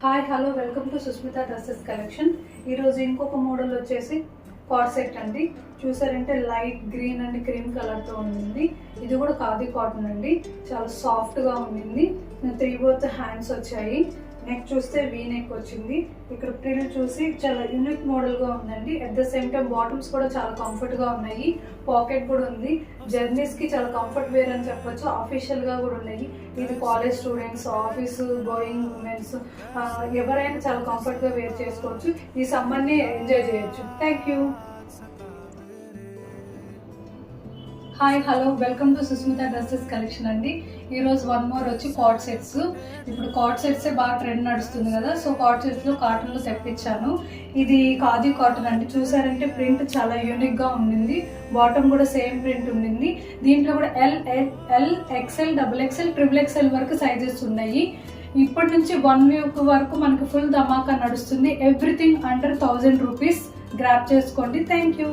Hi hello welcome to Susmita dresses collection. ఈరోజు ఇంకొక model వచ్చేసి కాట్ సెట్ అండి. చూసారంటే లైట్ గ్రీన్ అండ్ క్రీమ్ కలర్తో ఉండింది. ఇది కూడా ఖాదీ కాటన్ అండి. చాలా సాఫ్ట్గా ఉండింది. 3/4 హ్యాండ్స్ వచ్చాయి. నెక్ చూస్తే వీ నెక్ వచ్చింది. ఇక్కడ ప్రిల్ చూసి చాలా యూనిక్ మోడల్గా ఉందండి. At the same time bottoms కూడా చాలా కంఫర్ట్గా ఉన్నాయి. పాకెట్ కూడా ఉంది. జర్నీస్కి చాలా కంఫర్ట్ వేర్ అని చెప్పొచ్చు. ఆఫీషియల్గా కూడా ఉన్నాయి. ఇది college students, office going womens ఎవరైనా చాలా కంఫర్ట్గా వేర్ చేసుకోవచ్చు. ఈ సమ్మర్ని ఎంజాయ్ చేయొచ్చు. Thank you. Hi hello welcome to Susmita dresses collection అండి. ఈరోజు వన్ మోర్ వచ్చి కాట్ సెట్స్. ఇప్పుడు కాట్ సెట్సే బాగా ట్రెండ్ నడుస్తుంది కదా, సో కాట్ సెట్స్లో కాటన్లో తెప్పించాను. ఇది ఖాదీ కాటన్ అండి. చూసారంటే ప్రింట్ చాలా యూనిక్గా ఉండింది. బాటమ్ కూడా సేమ్ ప్రింట్ ఉండింది. దీంట్లో కూడా ఎల్ XL, XXL, XXL వరకు సైజెస్ ఉన్నాయి. ఇప్పటి నుంచి 1 వీక్ వరకు మనకి ఫుల్ ధమాకా నడుస్తుంది. Everything under 1000 rupees. గ్రాప్ చేసుకోండి. Thank you.